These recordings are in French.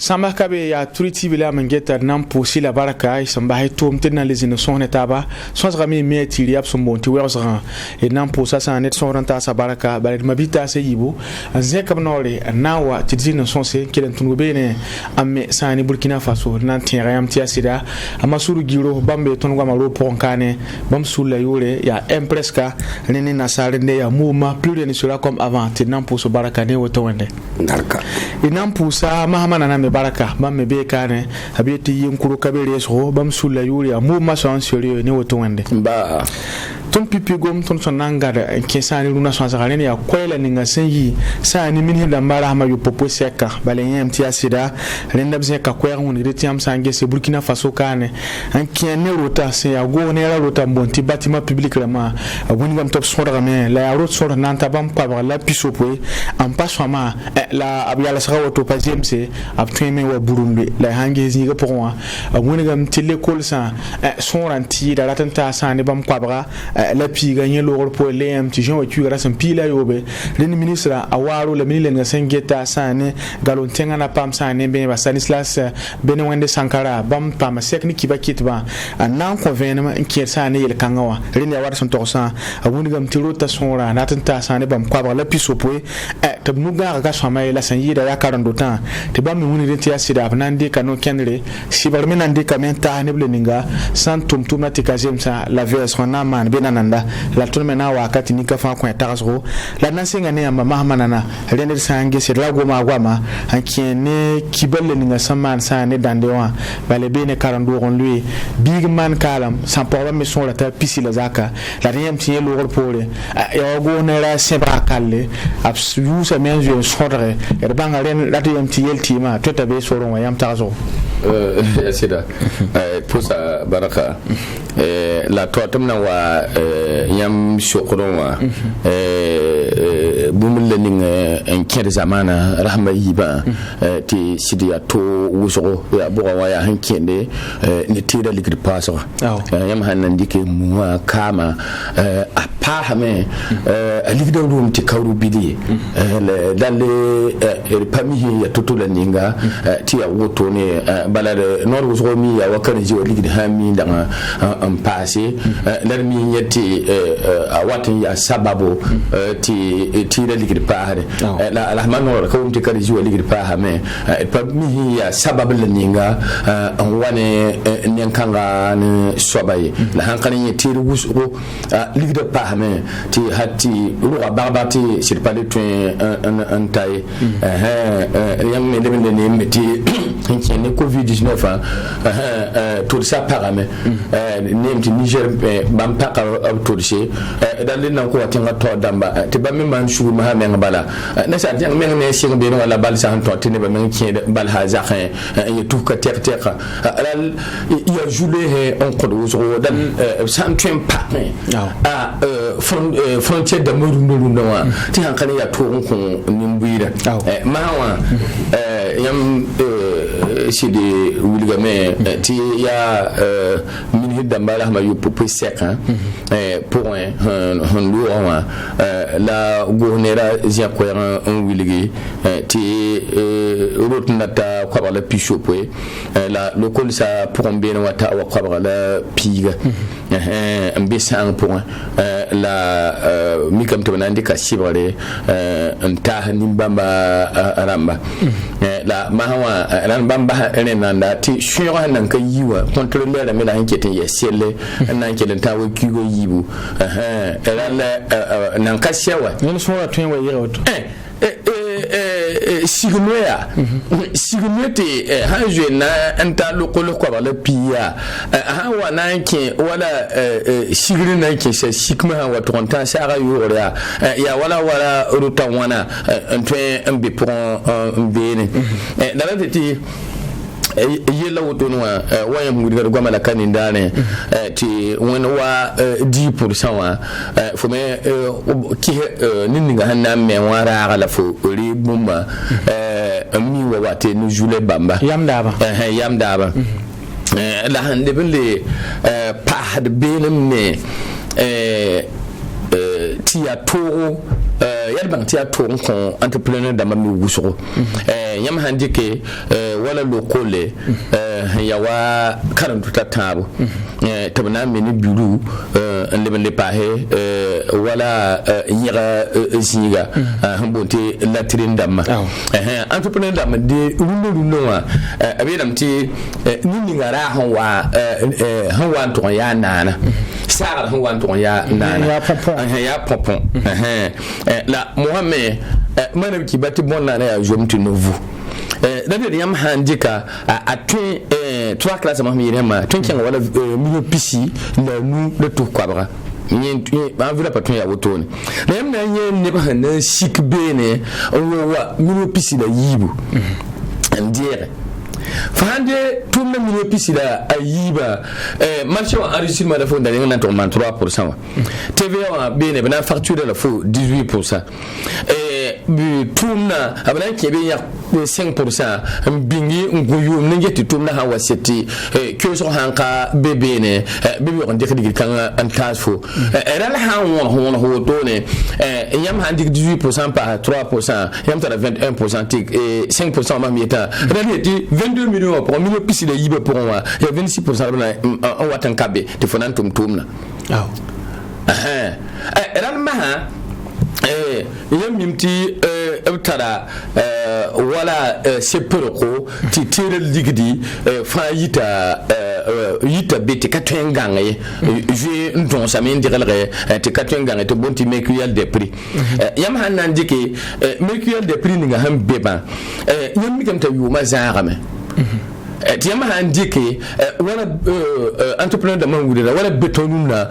Samba kabe ya turiti bila mangeta nam posi la baraka samba hay tom tena les innocents netaba sans rami meti li abson bon ti wazran et nam posa sa net son renta sa baraka bale mabita se yibo anze kabnole nawa ti innocents se kelen tunu bene amme sani Burkina Faso nan tiram ti asida amasuru giro bambe tonu ga malo ponkane bam sulla yore ya impreska nene nasare ne ya mouma plus de ne sera comme avant ti nam poso baraka ne woto wende darka et nam posa mahamana na me baraka bam me be kane abeti yinkuru kabere so bam sulla yuri amu ma son sérieux ne woto wende ba ton pipi gom ton son nangada kesani luna son zakane ya kwela ninga senyi sa ni min hinda mara ma yu popo seka bale yem ti asida renda bze ka kwera on reti am sange se Burkina Faso kane an kiene rota se ya go ne ra rota bonti bâtiment public rama abuni bam top sora me la ya rot sora nanta bam kwa la piso poe am pasoma la abya la sara woto pasiem se abtweme wa burumbe la hange zinga pour moi abuni gam tele kol sa soranti da ratanta sa ne bam kwa la pi gagner l'or pour les petit Jean tu grâce un pila yobe le ministre awaro le ministre nga sengeta sane galon tenga na pam sane be ba Stanislas Benwende Sankara bam pam sekni kiba kitba nan convenement qui sane yel kangawa reni awar son torsa awuni gam tirota sonra natanta sane bam kwa la piso poe tabnu ga soma la sanyi da ya karando tan te bam mi woni renti asida abnande kanu kenre si barmi nande kamenta ne bleninga santum tumati kazemsa la vs rona man benananda la tonmena wakati nikafa kwa tagasro la nansinga ne amma mahamanana render sange se lago magwama ankiene kibelle ninga saman sane dandewa bale bene karando on lui big man kalam sans problème mais son la ta pisi la zaka la rien tie lo pole ya go ne la sebra kalle absolu sa men je sordre e banga ren la tem tie tima tota be soron wa yam tagasro sida pusa baraka la totamna wa yam shokron wa bumul lening en kere zamana rahma yiba ti sidia to wuso ya bo wa ya hankende ni tira ligri paso yam hanan dike muwa kama apa hame ligda rum ti kawru bidi dalle pami ya tutula ninga ti ya woto ne balade nor wuso mi ya wakane ji ligdi hami ndanga am passé larmi yeti awatin ya sababu ti da ligri pahare la alhamano ko umti kari jiwa ligri pahame pa mi ya sababu leninga wane nyankanga ne sobaye la hankani yeti wusu ligri pahame ti hatti ruwa barbati sur pas to un taille yam me demende ne meti ne covid 19 tout ça parame nemti Niger bampaka autorisé dans les nan ko watinga to damba te ba mi man shu ma men bala na sa jang men ne sing be no wala bal sa to tene ba men ki bal ha zakhin ye tout ka tek tek alal ya joulé he on ko do so dan santum pa a frontière de morundo no wa ti han kan ya to ko nimbuira ma wa yam sidi wulgame ti ya min hidambala ma yu popo seka pour un lourd la gournera zia ko un wulgi ti rotnata ko bala pichopoe la lokol sa pour un bien wata ko bala piga mbesang pour la mikam to nandi ka sibare nta nimbamba aramba la mahawa ran bamba enanda ti shura nan ka yiwa contrôleur me la enquête yesele nan kelen tawo kigo yibu ran nan ka siawa ni so wa twen wa yero sigumete hanjwe na anta lokolo kwa bala pia ha wana nke wala sigri na nke se sikma wa 30 ans sara yora ya wala ruta wana ntwe mbe pour mbene dala teti yela wotonwa waya mugirga gwa la kanindane ti wona wa 10% wa fo me ki ninga hanna me wara ala fo ri bumba mi wa wate no jule bamba yamdaba la hande bele pa had benem ne ti ya to ya bang ti ato ko entrepreneur da mami wuso yam handike wala lokole ya wa karantu tatabu tabna mini biru le pahe wala yira ziga hambonte latrin damma entrepreneur damma de rundo wa abedam ti nini ngara hanwa to ya nana sara hanwa to ya nana ya popon la Mohamed manam ki bati bon nana ya jomti novu David yam handika a twin 3 classes ma mi rema twin kenga wala milieu pisi na nu de to kwabra nyen ba vula patun ya wotoni na yam na nyen ne ba na sik bene wa milieu pisi da yibu ndiere fande tumna milieu pisi da ayiba marché wa enrichissement da fo da ngana to man 3% TVA wa bene bana facture de la fo 18% tumna abana kebe ya 5% bingi nguyu ngeti tumna ha waseti kyo so hanka bebene bebe on dekedi kan an tasfo era ha won ho to ne yam handik 18% par 3% yam tara 21% tik 5% ma mieta relati 22 millions pour milieu pisi de yibe pour moi il y a 26% na on watan kabe te fonantum tumna era ma yam mimti tara wala seperoko ti tere ligdi fa yita beti katwengange je ndon samen digalre ti katwengange to bonti mercurial de prix yam hanan dike mercurial de prix nga ham beba yam mi kamta yuma zarame tiyama handike wala entrepreneur da mangudira wala betonuna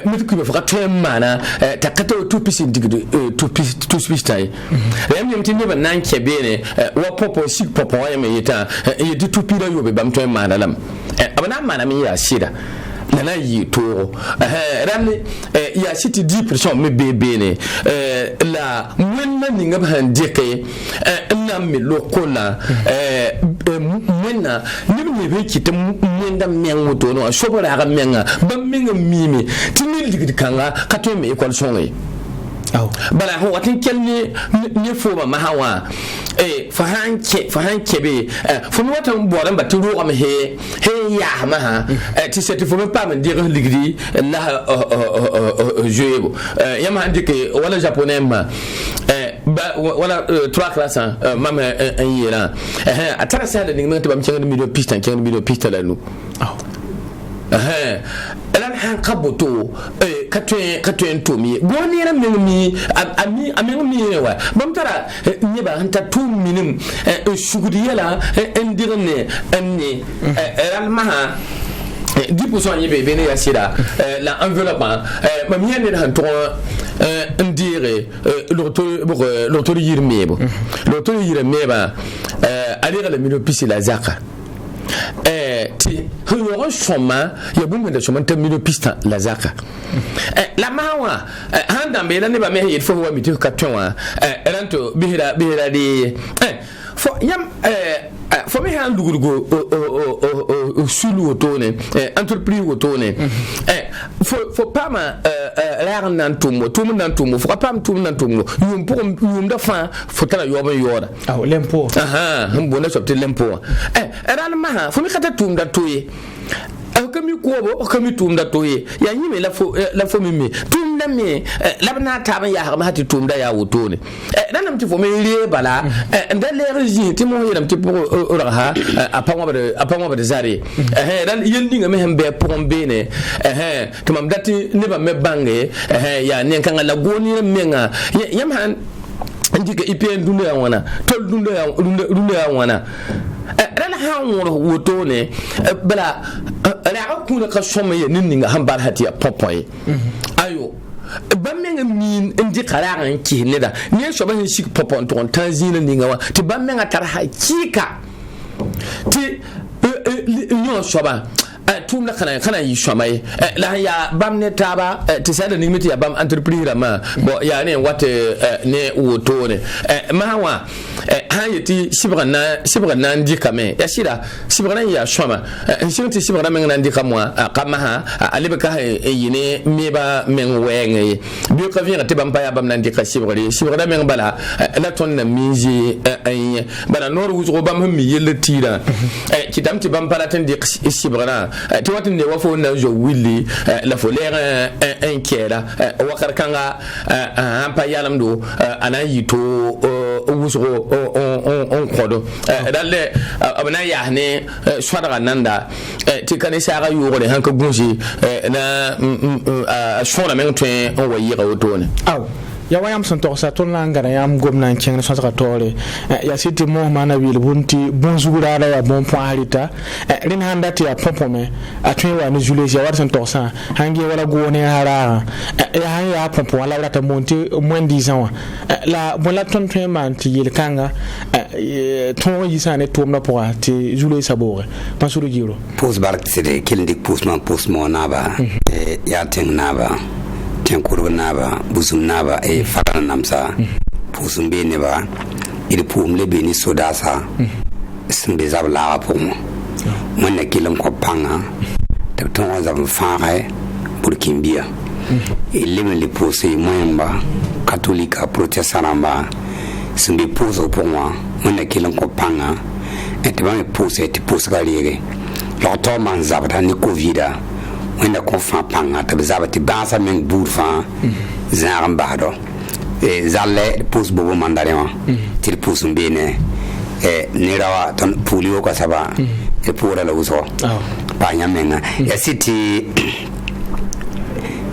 mitku be fakatwe mana takato two piece digdo two piece tai yam yamtinde ba nan kebene wa popo sik popo yam yita yidi two pira yobe bamtwe mana lam abana mana mi ya shida nana yi to ran ya city 10% me bebene la mwenna ninga handike na mi lokola mwenna ni be kiti mwenda mengo to no shobora ga menga ba menga mimi tinil digikanga katwe me école songe bala ho watin kelni ni fo ma hawa fahanke be fo mi watan boran baturu am he ya ma ha ti seti fo me pa me dire ligri la jebo yama handike wala japonais ma wala 3 classes mama en yera atara sa da ni me to bam chenga milieu pista la nu elan han kaboto katwen to mi goni ran mi ami wa bam tara ni ba hanta 2 minim sugudi yala endirne anni eran maha 10% yebe bene ya sida la enveloppe ma mi ne han to ndire l'auto yirmebo alira la milieu pisi la zaka ti huyo shoma ya bunga da shoma ta milieu pista la zaka la mawa handa mbela ne ba me yit fo wa mi to katwa eranto bihira di fo yam fo me han dugugo sulu otone entreprise otone fo pama la nan tumo fo pam tumo nan tumo yum pour yum da fa fo tala yoba yoda lempo hum bona sobte lempo ran ma fo mi kata tum da toye kami kuobo kami tum da toye ya nyime la fo mimi tum da me labna ta ya ma hati tum da ya wotone nanam ti fo me lie bala nda le reji ti mo yiram ti pour ha apangwa ba zari dan yendi ngame hembe pombe ne to mam dati ne ba me bange ya ne kan la goni menga yam han ndika ipien dunde ya wana tol dunde ya wana rala ha woto ne bala ala akuna ka soma ye ninga hambar hatiya popoy ayo bamenga min indi kararan ki ne da ne so ba shi popon to tanzina ninga wa ti bamenga tar hakika ti nyo so ba tum na kana yi shomai la ya bam ne taba ti sada ni miti ya bam entreprise ma bo ya ne wate ne woto ne mawa han yeti sibra na ndika me ya sida sibra ya shoma nsinti sibra men na ndika mo kama ha alibeka yine meba men wenge bi ka vira te bamba ya bam na ndika sibra men bala la ton na miji bala nor wuzo bam mi yele tira kitam ti bam pala tan dik sibra ti watin de wafo na jo willi la folere en kera wakar kanga ampa yalam do anayito wuzo on kodo dalle abna yahne swadaga nanda ti kanisa ga yugore hanka gunji na shona men twen on wayi ga wotone aw ya wayam son to sa ton la ngara yam gomna chen so sa tole ya siti mo mana wil bunti bonzura da ya bon point harita rin handa ti ya pompome atwe wa ni jules ya war son to sa hangi wala go ne hara ya han ya pompo wala wala ta monti moins 10 ans la bon la ton twen man ti yel kanga ton yisane tom na pour ti jules sabore pasuru giro pose bark c'est kelndik pousse mo naba ya teng naba ten kurba naba busum naba farana namsa pusum be ne ba il pum le be ni sodasa simbe zabla pour moi mon ne kilam ko panga te ton zam faare pour kimbia il le pousse moyamba catholique protestant ba simbe pousse pour moi mon ne kilam ko panga et te ba pousse galere l'autre man zabta ni covida wanda ko fa panga ta zabati bansa men bourfa zan bado zalle pous bobo mandare wa til pous mbene ne rawa ton pulio ko saba e pura la uso pa nyamenga ya city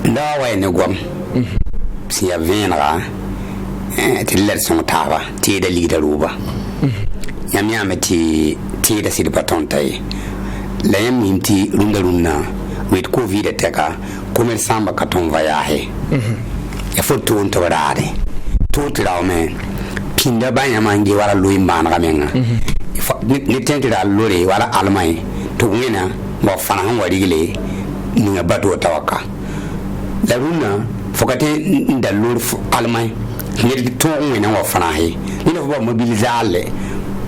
ndawa ne gom si ya venra til ler son tava ti da lida ruba nyamya ti da sidi patontai la yamti runna with covid teka comme samba katon vayahe ya foto on tawade to trawme pinda banya mangi wala loy man ramenga ni tentira lore wala almay to ngena mo fana han wadigile ni abado tawaka la runa fokate nda lor almay ni to ngena wa fana he ni no ba mobilisale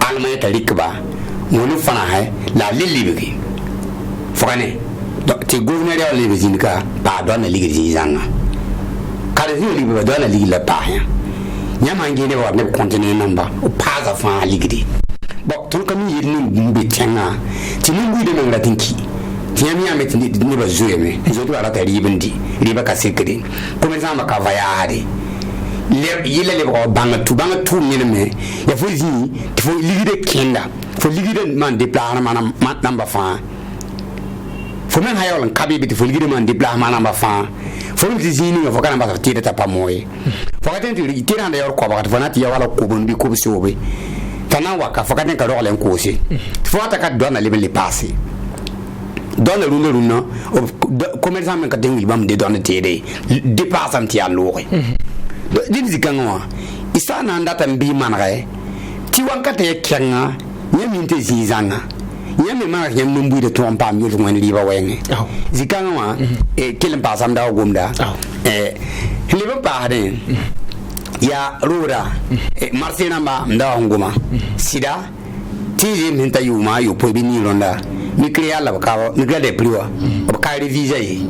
almay tarikba ngonu fana he la lilibi fokane ti gouverneur ya le bizinka ba dona ligi zanga kare zi ligi ba dona ligi la pa ya nyama ngene wa ne continue namba o paza fa ligi bo ton kam yi ni mbe tenga ti ni ngui de ngara tinki ti yami ya meti ni ba zuye me zo to ala ta ribindi riba ka sekri comme ça ma ka va ya hadi le yile le ba banga tu ni me ya fo zi ti fo ligi de kenda fo ligi de man déplacer man namba fa fo men hayol kabi biti fo ligide man dipla mana ba fa fo mi zini fo kana ba tire ta pa moye fo ka tenti tire anda yor ko ba fo na tiya wala ko bon bi ko so be tana waka fo ka ten ka do len ko si fo ta ka do na le passer dans le runa commerçant men ka den wi bam de don tire dépassant ti alori di zikanga isa na ndata mbi manare ti wankata ye kyanga nyaminte zizanga nyame ma nyam numbu de ton pam yo ngwan liba wenge zikanga wa kelen pasam da gomda liba pa den ya rura marsina ma nda ngoma sida ti min ta yuma yo po bi ni ronda mi kriya la ka mi gade priwa o ka revise yi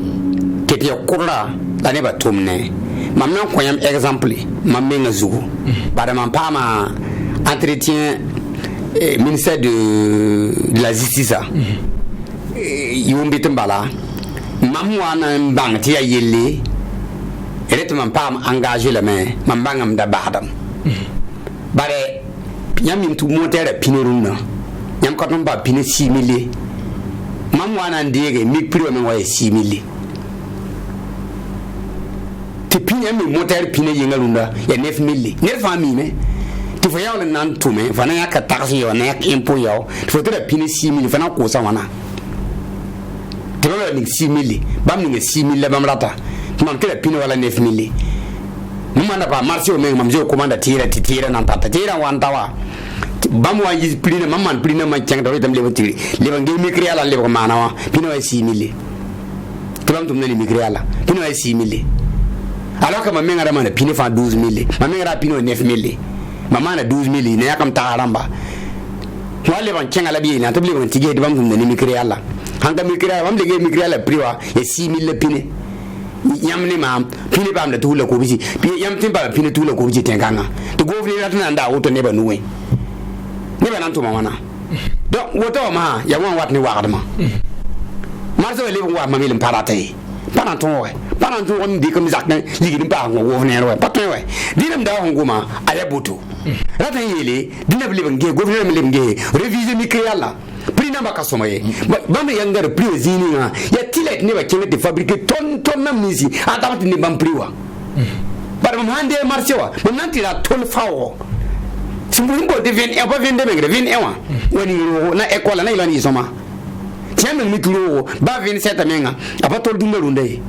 kete kurra la ne ba tumne mamna ko yam exemple mamme ngazugo bada man pama entretien ministère de la justice yombi tambala mamwana mbangti ya yelle eretement pam engagé la main mambangam da badam bare yam tu moteur pinoruna yam ko ton ba pine 6000 mamwana ndege mi prix men wa 6000 te pine mi moteur pine yengalunda ya 9000 ne famille me tu faut y'a le nan tout mais fana y'a 14 yo na impôt yo faut te la pine 6000 fana ko sa wana tu vas le 6000 bam ni 6000 la bam rata tu m'as te la pine wala 9000 mama na ba marché o men mamje commande tira nan tata tira wanta wa bam wa yi pline mama pline ma tiang do tam le tiri le ba ngi mikri ala le ko mana wa pine wa 6000 tu bam tum ne mikri ala pine wa 6000 alors que ma mère a pine fa 12000 ma mère a pine 9000 mama na 12 mili ne yakam ta haramba wale ban kenga la bi na to bi ban tige de bam dum ne mikri alla hanga mikri alla bam de mikri alla priwa e 6000 le pine yam ne ma pine bam da tula ko bisi yam tin ba pine tula ko bisi tenkanga to govni na tan da auto ne ba nuwe ne ba nan to mama na donc woto ma ya wan wat ni waqdama marso le wa ma milim parate panan to on di comme zak ligi dim ba ngo govni ro patwe we dinam da nguma aya butu rata yele dina bi nge govni mi nge réviser mikri alla prix na makasoma ye ba me yangare prix zini nga ya tilet ne ba kele de fabriquer ton na misi adamte ne bam prix wa bar mam hande marché wa mam nanti la ton fawo simbulimbo de vin e ba vende megre vin ewa woni na école na ilani soma tiamel mikro ba 27 menga apa tol dungalu ndey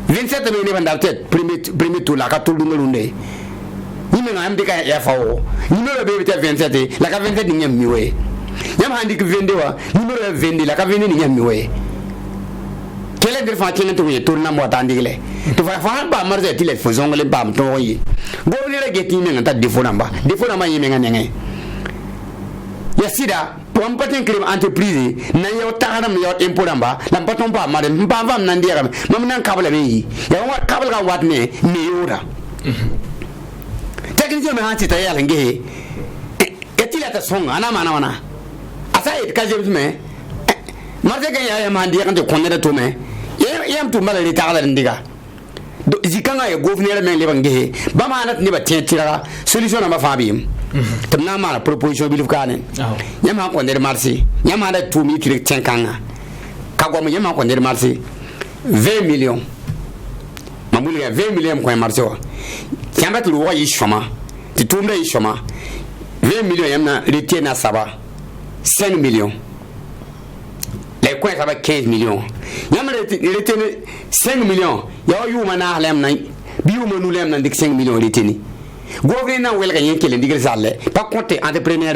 27 menga ne banda tet premier tour la ka tol dungalu ndey ni menga am de ka ya fawo numéro be 27 la ka 27 ni nyam mi we yam handi ko vende wa numéro 20 la ka vende ni nyam mi we kele der fa kele to ye tourna mo tandigile to fa ba marze tilet fo zongale bam to yi govnere geti men ta defo namba yime ngane ya sida pom patin crime entreprise na yo taram yo impôt namba lam paton pa mare mpa vam nan dia mam nan kabla me yi ya wa kabla ga wat ne yora technicien me hanti ta yala nge etila ta songa ana mana asa et ka jems me marze ga ya man dia kan to konne to me yam to mala ni taala ndiga zikanga ya governor men leban ge ba manat ni ba tira solution ma fabim tamna mala proposition bi lufkane yam ha ko nder marché yam ha da to mi tire tenkanga ka go mo yam ha ko nder marché 20 millions mamuli ya 20 millions ko marché wa yamba to wo yi shoma ti tumda yi shoma 20 millions yam na retier na saba 5 millions les coins ça va 15 millions yam retenu 5 millions ya yu mana lem nan bi yu manu lem nan dik 5 millions retenu gouvernement wel ga yenkele ndigel salle pas compter entrepreneur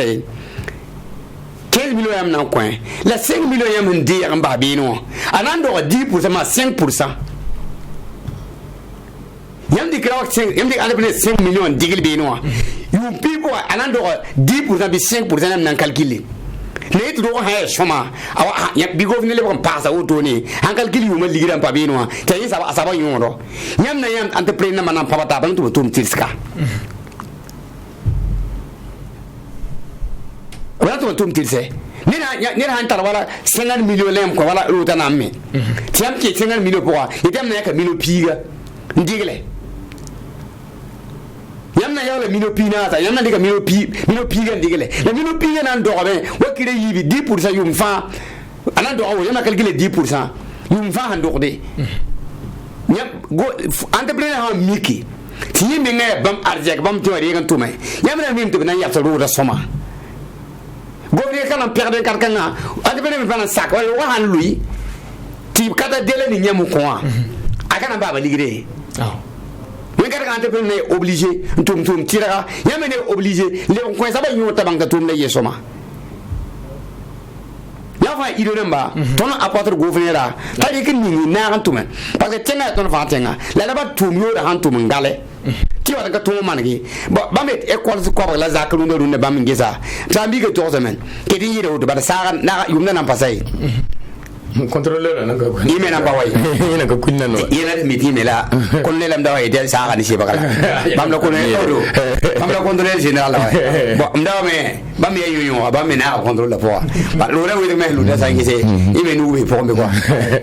15 millions yam nan coin la 5 millions yam ndi yam ba bi no anando 10% ma 5% yam di kraw 5 yam di entrepreneur 5 millions digel bi no you people anando 10% bi 5% yam nan calculer ne to ha shoma awa ya bi governor le bon passa auto ni an calcule yuma ligiran pa bi no ta yi saba yoro yam na yam entrepreneur manan pabata ban to tum tirska wala to tum tirse ni na han tar wala 50 millions lem ko wala ruta na me tiam ke 50 millions pour itam na ka milo piga ndigle yamna yawla mino pina ta yamna diga mino piga ndigele la mino piga nan do be wakire yibi 10% yum fa anan do yamna calculer 10% yum fa han do de nyam go entrepreneur ha miki ti yimi ngay bam arjek bam to re gan tumay yamna mim to nan yapta ro da soma go be kan perdre karkanga entrepreneur fa nan sak wala wa han lui ti kata dele ni nyamu ko akana baba ligire we ga entrepreneur obligé tum tira yamene obligé le ko saba nyota banka tum le yesoma yafa ido namba ton apôtre gouverneur ta de kin ni na han tum parce que tenga ton fa tenga la ba tum yo da han tum ngale ti wa ga tum mangi ba met école ko la zakru ndo ne bam ngesa tambi ke to semaine ke di yiro do ba sa na yum na pasai contrôleur na ko ni mena ba way ina ko kunna no ina mi ti mela kon le lam da way del sa ga ni se bakala bam la ko ne do bam la contrôleur général way bo nda me bam ye yu ba me na contrôle la fois ba lo re wi me lu da sa ngi se i me nu wi pour me quoi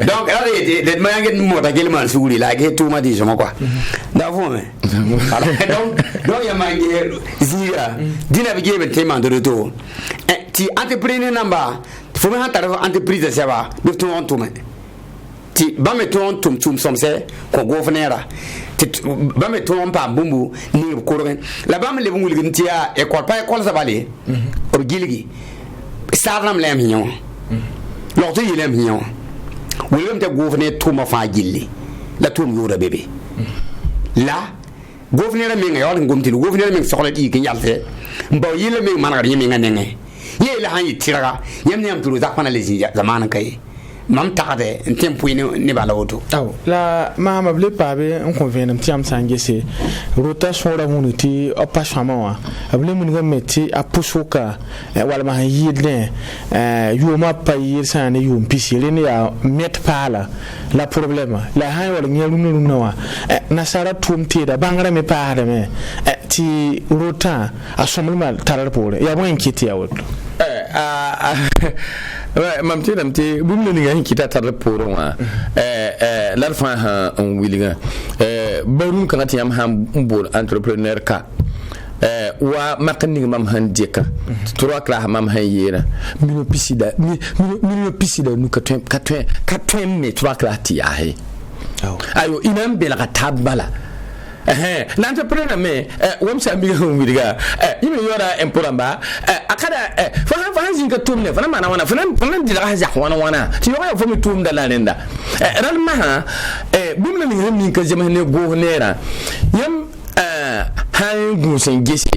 donc là de ma ngi mo ta gel man suguri la ge tu ma di so quoi da fo me donc ya mangi zira dina bi ge be tema de to ti entrepreneur namba faut me hantar entreprise ça va de tout on tout ti ba me tout on tum somse ko gouverneur ti ba me tout on pa bumbu ni ko ren la ba me le bumbu li ti ya école pas école ça va aller or giligi sadram lem hion lo to yilem hion wilem te gouverneur tout ma fa gilli la tout yura bébé la gouverneur mi nga yol ngum ti gouverneur mi soxla ti ki yalte mbaw yile mi man ga yimi nga nenge ye la han yitiraga yam turu zakana le zamana kay mam tagde en tempo ne bala woto la mama ble pabe on convient tiam sangese rotation la muniti opa chama able mun ga metti a pusuka wala ma yidne yuma pa yirsa ne yum pisire ne ya met pala la problème la hay wala nyalu no wa nasara tumti da bangara me paade me ti rota a somulma tarar pore ya mo enkiti ya woto mamti namti bumle ni ngi kita tar poro wa larfa ha on wilinga barun kan atiyam ham bol entrepreneur ka wa makani mam handika 3 kla mam hayira mino pisida nu katwen me 3 kla ti ahe ayo inam bela ka tabala l'entrepreneur me wamsa mi ho widiga yimi yora empuramba akada fa zinga tumne fa mana wana fa dila ha jak wana ti yora fa mi tum da la lenda ran ma bumla ni min ka jama ne go nera yam han gusen gisi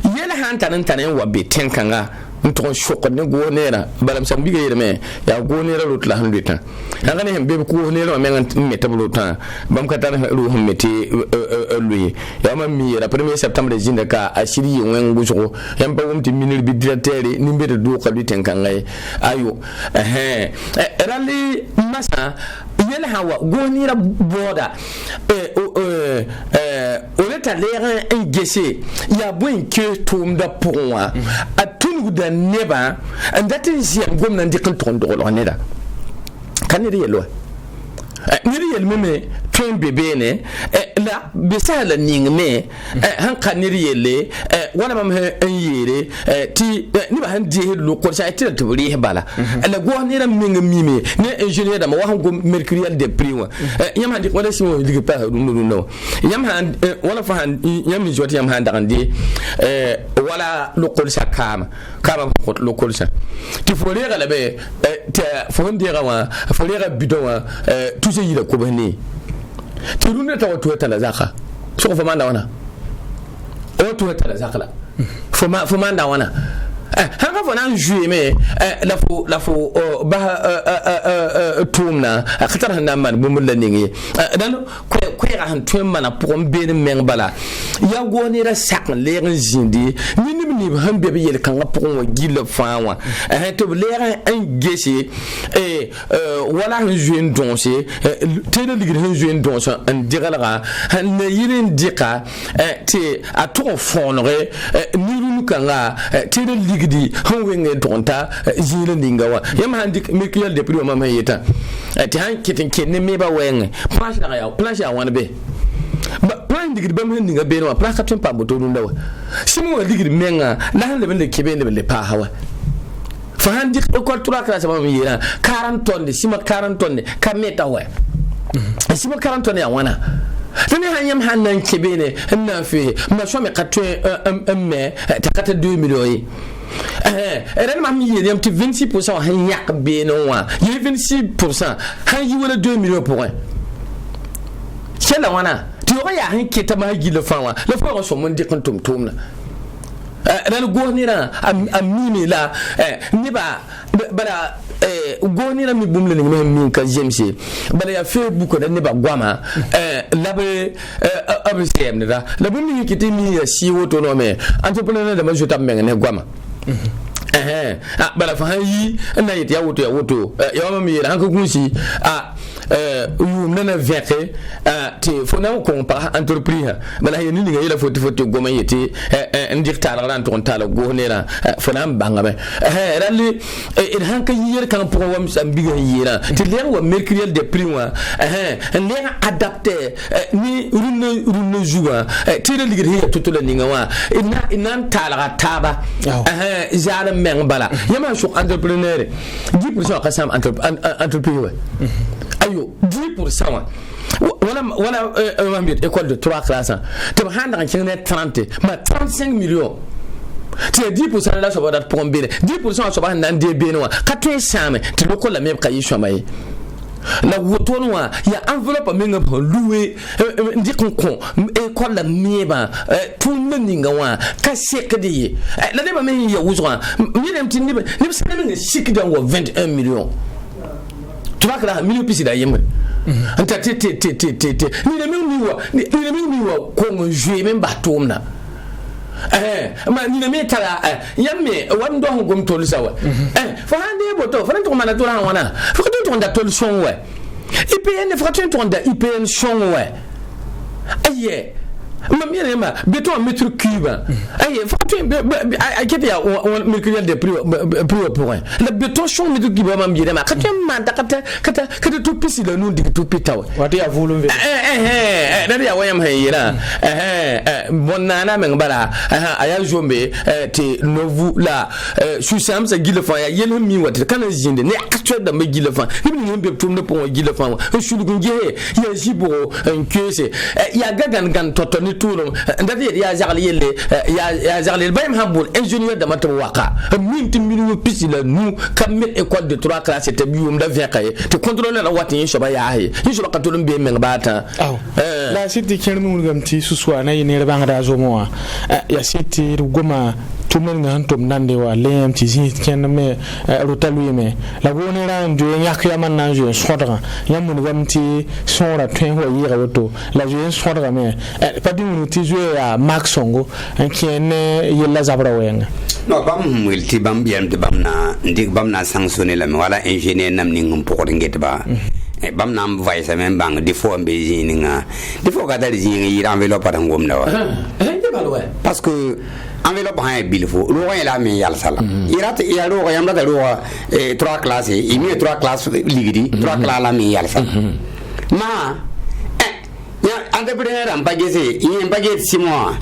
yela han tanan wa be tenkanga nton shoko ne go nera balam sam biga yirme ya go nera lut la handu tan ngane hem be ko nera men metablo tan bam ka tan ru hum meti lui ya ma mi ra 1er septembre jinda ka asiri wen guso yam ba wumti minir bi dilatere ni be do ka lu ten kan ngai ayo rali masa yela hawa go nera boda o leta lera engese ya buen ke tumda pourwa atunu da neba and that is yam gomna ndikan ton do lo neda kaniri yelo niri yel meme twen bebe ne la besala ningme han kaniri yele wana mam yere ti ni ba han die lo ko sa ti to ri bala la go ni ram mime ne ingénieur da ma wa go mercurial de prix wa yam handi wala si mo ligi pa no yam han wala fa han yam ni joti yam han da ndi wala lo ko sa kama lo ko sa ti fo le gala be fo ndira wa fo le ga bidon wa tout ce yira ko bani turune ta wato ta lazaka so fa manda wana wato ta lazaka la fa manda wana hanga fo nan jouer mais la fo ba tumna khatar handa man bumul la ningi dan ko ya han tum mana pour mbene men bala ya goni ra sak lerin zindi ni han bebe yel kan pour wa gile fawa to lerin en gesi wala han jouer donse tele ligir han jouer donse en dirala han yirin dika te a to fonre ni kanga tele ligidi han wenge tonta jile ningawa yam handi mekiyal de prix mama yeta ti han kitin kenne me ba wenge place ya wan be ba plan digir bam hin ninga be no place ka tumpa boto dunda wa simu wa digir menga la han le kebe le pa hawa fa handi ko 3 classe mama yera 40 tonnes sima 40 tonnes ka meta wa sima 40 tonnes ya wana tani hanyam hanan kebe ne na fi ma so me katwe me takata 2 millions eren mam yem ti 26% han yak be no wa ye 26% han yi wala 2 millions pour un cela wana ti o ya han keta ma gi le fa so mon di kan tum na ren gohnira amimi la ni ba bara gohnira mi bumle ni min ka jemsi bara ya facebook da ni ba gwama labe abcm ni da labe mi kiti mi ya si woto no me entrepreneur da ma jota men ne gwama bala fa yi na yiti ya woto ya ma mi ran ko kunsi nana veke te fona ko pa entreprise bala ye ni ngi la foti goma yiti ndir tala ran ton tala go nera fona banga be rali han ka yer kan pour wam sambiga yira te ler wa mercurial de prix wa ler adapté ni runne joua te le ligir ya tutu la ninga wa inan tala taba zara men bala yama su entrepreneur 10% kasam entrepreneur ayo 10% wala école de 3 classes te handa kan 30 ma 35 millions tu 10% là ça va dar pour combien 10% ça va nan de beno ka tu same te loko la même kayi shamayi la wotonwa ya enveloppe menga loué ndi kon école la mieba tout ninga wa ka sekedi la deba men ya wuzwa ni nem tin ni se men sikida wa 21 millions tu vas que la milieu pisi da yemwe anta te ni le miwa ko mo jouer même batomna ma ni le metala yamme wan do ngom tolu sawa fa hande boto fa to mana to ran wana fa to nda tolu son we IPN fa to nda IPN son we aye ma mire ma béton mètre cube aye fa to akete ya mercurial de prix point le béton son mètre cube ma mire ma kata to pisi le nous dit to pitaw wati ya volume dadi ya wayam hayira bonnana men bala aya jombe te novu la susam sa gilefan ya yelo mi wati kana jinde ne akatwa da me gilefan ni be tum ne pon gilefan shulu gunje ya jibo en kese ya gagan totoni tulum ndadi ya jagali yele ya jagali bayam habul ingénieur de matwaka minti minu pisi la nous comme école de 3 classes c'était bium da vekaye te contrôler la wati shoba ya he shoba katulum be men bata la siti kermu gamti suswa na yene bangada zo mo ya siti goma tumen ngantom nande wa lem ti zin ken me rotalu me la woni ran jo yakya man nan jo sodra yamun gamti sonra twen ho yira woto la jo sodra me padi mun ti jo ya maxongo ken yella zabra wenga no bam wilti bam biam de bam na sanctionner la wala ingénieur nam ningum pokor ngete ba bam nam vai sa men bang di fo mbe jininga di fo ka dal jininga yira enveloppe pa ngom na wa parce que enveloppe ha bilfo ro wa la men yal sala irata ya ro yam da ro 3 classes i mi 3 classes ligidi 3 classes la men yal sala ma ya entrepreneur am pagese yin pagese 6 mois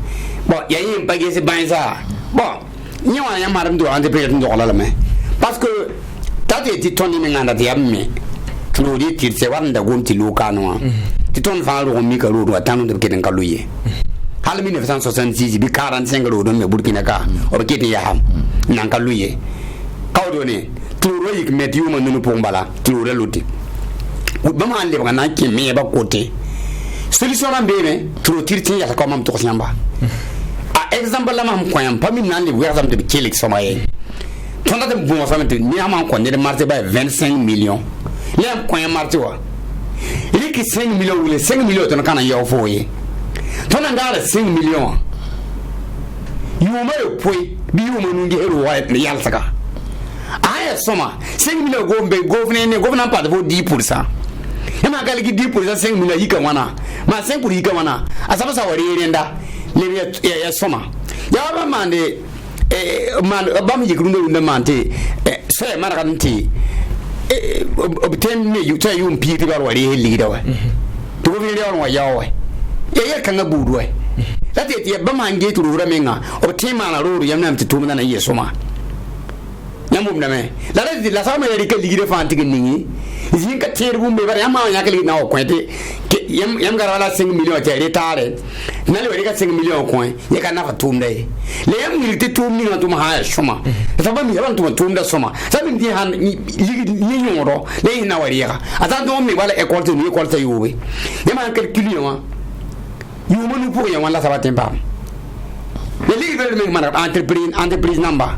bon ya yin pagese banza bon nyawa ya maram do entrepreneur ndo la me parce que tate ti toni men nganda ti amme klodi ti se wanda gomti lokano ti ton fa ro mi ka ro tanu de kenen kaluye hal 1966 bi 45 ro don me burkina ka o kiti ya ham nan kaluye kawdo ne turo yik medium nunu pombala turo loti ba ma le ba na ki me ba côté solution na bebe turo tirti ya ko mam to nyamba a exemple la mam ko yam pami nan le wérzam de kelek somaye tonda de bon famante ni am ko ne marché ba 25 millions lem ko yam marché wa iki 5 millions ou les 5 millions ton kana yo foye ton ngara 5 millions yuma yo poi bi yuma nungi hero wa yal saka aya soma 5 millions government pas de 10%. Yama galigi 10% 5 millions yika wana ma 5 pour yika wana asaba sa wari renda le ya soma ya ba mande man ba mi yikrundo unda mante so e mara kanti obtain me you tell you mpi ba wari heli dawa to go vile wa yawe ya kanga budu we lati ya ba mange turu ramenga obtain mana ro yamna mti tumna na yeso ma nyamum na me la sama ya rike ligire fanti ningi zinka terbu me bara yama yakali na okwete yam garala 5 millions ta retare na le rika 5 millions coin ya kana fa tumde le yam milite tumni na tuma ha shoma saba mi yaban tuma tumda soma sabi ndi han ni nyoro le na wariya ata do me wala école te yobe yama calculer wa yuma nu pour ya wala saba tempa le ligue me man entreprise number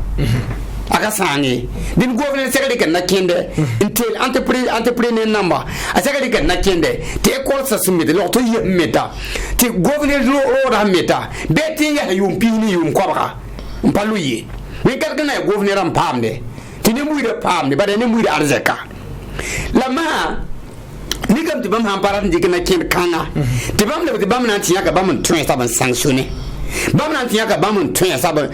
aka sangi din governor sekali kan nakende intel entrepreneur number asakali kan nakende te école sa sumite lo to yemeta te governor lo ra meta beti ya yumpini yum kwabaka mpaluye we karga na governor am pamde ti ne muide pamde ba ne muide arzeka lama ni kam ti bam han parat ndi kana ken kana ti bam le ti bam na ti yaka bam tun sa ban sanctionner bam na ti yaka bam tun sa ban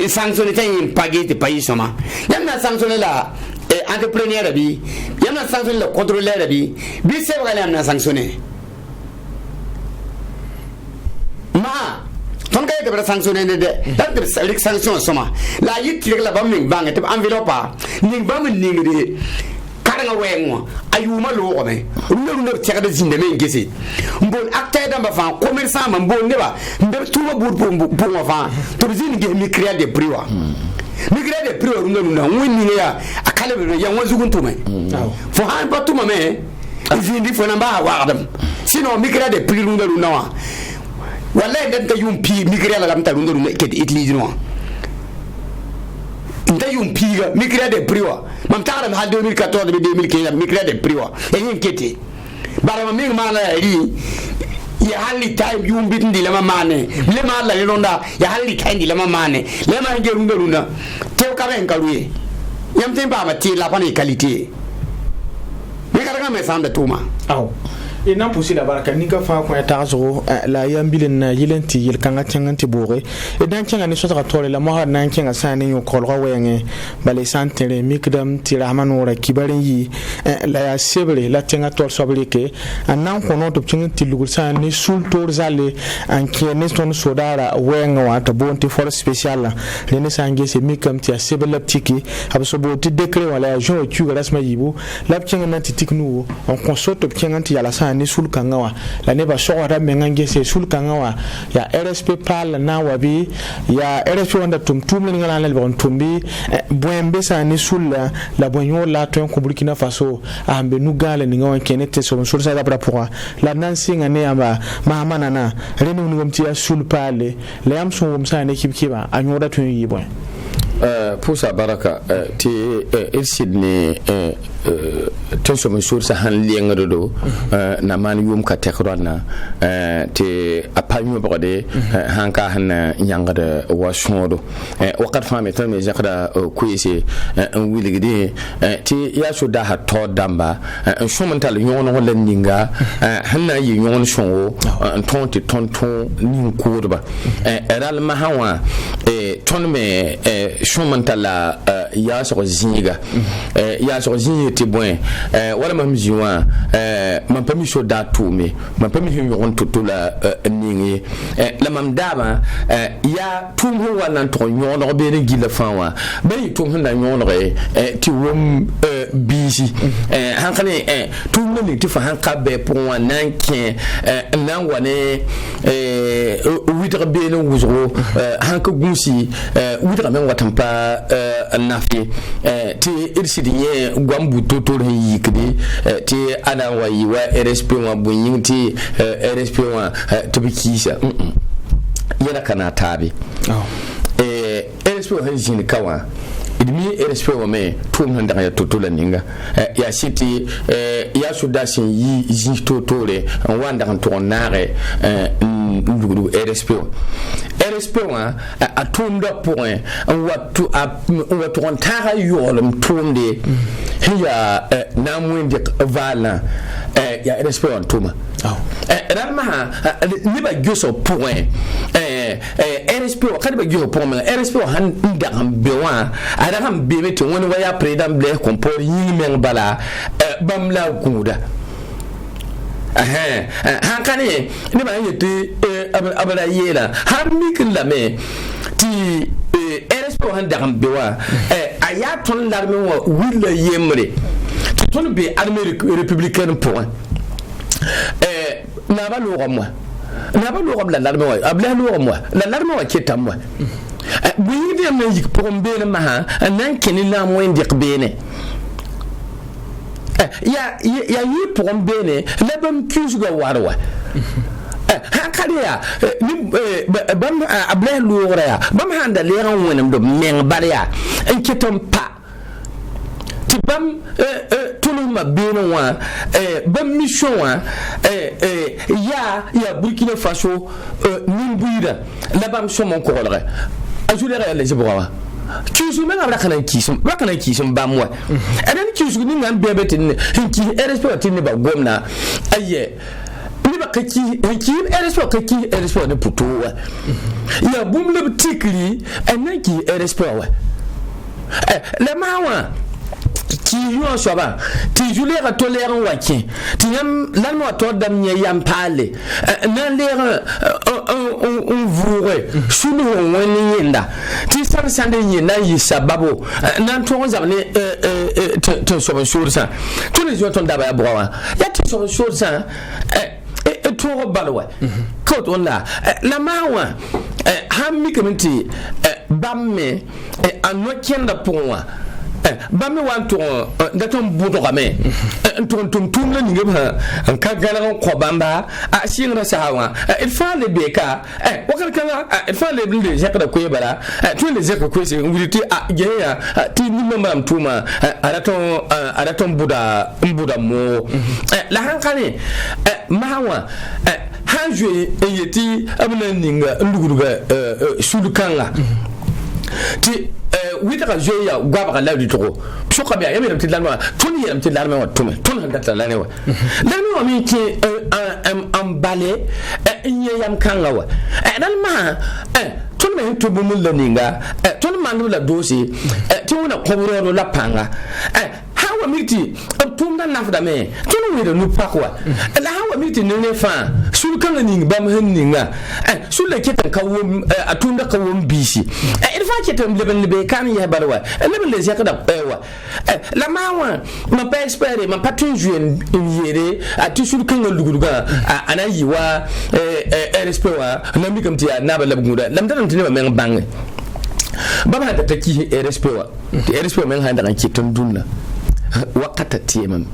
sanctionné tay pagué te pays soma yamna sanctionné la entrepreneur bi yamna sanctionné le contrôleur bi c'est vrai yamna sanctionné ma ton kay de sanctionné de la sanction soma la yit la bam ning bang te enveloppe ning bam ning de karanga wengo ayuma lo me ndu tiaka zinde men gese mbon acteur damba fa commerçant ma mbon ne ba mbe tuba bur pour ma fa to zine ge mi créer des prix wa mi créer des prix wa ndu na woni ne ya akale be ya wazugun to me fo han ba to ma me zindi fo na ba wa adam sinon mi créer des prix ndu na wa wallahi dan ka yum pi mi créer la lamta ndu ke utilise no nta yum piga mi créer des prix wa mam taara hal 2014 2015 mi créer des prix wa e yin kete bara mi mana ri ya hali time yum bit ndi lama mane le ma la londa ya hali time ndi lama mane le ma ngeru ngeruna tew ka ben kaluye yam temba ma ti la pani qualité mi ka me sanda tuma aw et non possible la baraka ni ka fa ko ta zo la yambile na yilenti yil kanga changanti bore et dan changa ni sota tole la mo ha nan changa sane yo kolga wenge bale santere mikdam tiramano ra kibari yi la ya sebre la changa tol sobrike anan ko no to changa tilugul sane sul tor zale an kene ton sodara wenga wa to bonti for special le ne sange se mikam ti sebre la tiki abso boti décret wala jo tu rasma yibu la changa na titiknu on consoto changa ti yala ni sul kangawa la ne ba shawara mengange se sul kangawa ya RSP pal na wabi ya RSP wanda tumtum ni ngala le bon tumbi boembe sa ni sul la bonyo la ton ko Burkina Faso ambe nu gale ni ngawa kenete so sur sa da pour la nansi ngane amba mahamana na renu ni ngomti ya sul pale le am so ngom sa ne kibkiba anyoda tun yi bon pour sa baraka ti Sydney ton so sur sa han lienga do na man yum ka tekrona ti apanyo bode hanka han nyanga de washodo wakat fami tan me jakda kuisi en wiligidi ti ya so da ha to damba en shomental nyono wala ninga hanna yi nyono shonwo ton ti ton ni kurba eral mahawa ton me shomental ya so zinga ya so zinga ti bon wala mam jiwa mam pami so da tume mam pami himi on tutula ningi la mam dama ya tumu wala to nyono be ne gila fanwa be tumu na nyono ti wom bisi hankane tumu ni ti fa hanka be pour wan ken nan wane widra be ne wuzro hanka gunsi widra men watampa nafi ti irsidie gwambu totor yikdi ti ana wayi wa RSP wa bunyin ti RSP wa tubikisa yana kana tabi RSP wa hanjin kawa idmi RSP wa me tum handa ya totola ninga ya city ya sudasin yi totore wanda kan to nare ndugu RSP wa atumda point watu ontara yolum tumde hiya namwende vala ya RSP on tuma rama ni ba gyoso point RSP kad ba gyoso point RSP han ndam bewa ada ham bemete woni waya president ble kompor yimen bala bamla guda hankane ni ba yete abala yela har mikin lame ti RSP han dagam bewa aya ton l'armée wa willa yemre ti ton be armée républicaine pour na ba lo moi na ba lo la l'armée wa abla lo moi la l'armée wa ketam moi bu yidi am yik pour mbene ma nan keni la mo ndik bene ya yi pour mbene la bam kuzuga warwa hakariya ni bam abla lo ya bam handa le ran wonam do men bariya en ketom pa ti bam tuluma beno wa bam mission wa ya Burkina Faso nimbuira la bam so mon kolre ajulera les borawa kisu men abra kana kisum ba moi enen kisu ni ngam bebete ni ki RSP tin ba gomna aye ni ba kaki RSP ne puto wa ya bum le tikli enen ki RSP wa le mawa ki yo soba ti julera tolérant waki ti yam lan mo to dam nye yam pale nan lera on vure sunu woni yenda ti san sande yenda yi sababu nan to zamne to so sursa to les ton daba browa ya ti so sursa to balwa ko on la mawa hammi kamenti bamme anokenda ponwa ba me wan to da ton buto game ton tum na ninga ba an ka gala ko bamba a singra sawa il fa le beka wakal kala il fa le blinde jakada ko yebara to le zakka ko se wuriti a geya ti ni mam tuma araton buda mo la hankane mahawa hanjwe yeti abna ninga nduguruga sulukanga ti wita ka joya gwaba ka lawdi to shoka biya yami ramti lanwa tuni ramti lanwa wa tume tun handa lanwa lanwa mi ki am bale inye yam kanga wa dan ma tun me to bumul laninga tun manu la dosi tuna kobro la panga hawa miti tumda nafda me tunu wida nu pakwa la hawa miti ne fa sul kan ni bam hinninga sul le ketan kawo atunda kawo bisi il fa ketan lebe kan ya barwa lebe le yakada pewa la mawa ma pa espere ma patun juen yere ati sul kan luguduga anayiwa respewa na mi kam ti na ba labguda lam tan tin ba men bange baba da taki respewa respewa men handa kan kitun dunna wakata tiemam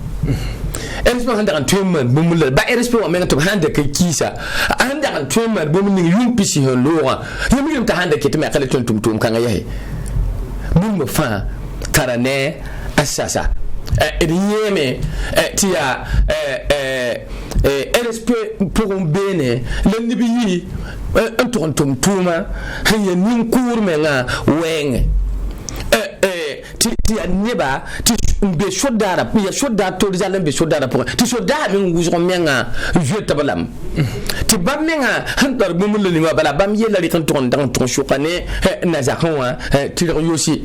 erispo handa kan tueman bumula ba erispo wa menga to handa ka kisa handa kan tueman bumuni yumpisi ho loa yumi ta handa kitme akale tum kan yahe bumma fa karane asasa ediyeme tia erispo pour un bene le nibi tum tuma hanya nin kurmenga wenge ti aneba ti be shodara ya shodara to dizalen be shodara pour ti shodara min wuzo menga je tabalam ti bamenga handar bumul ni ma bala bam yela ri kan ton shokane na zakanwa ti yosi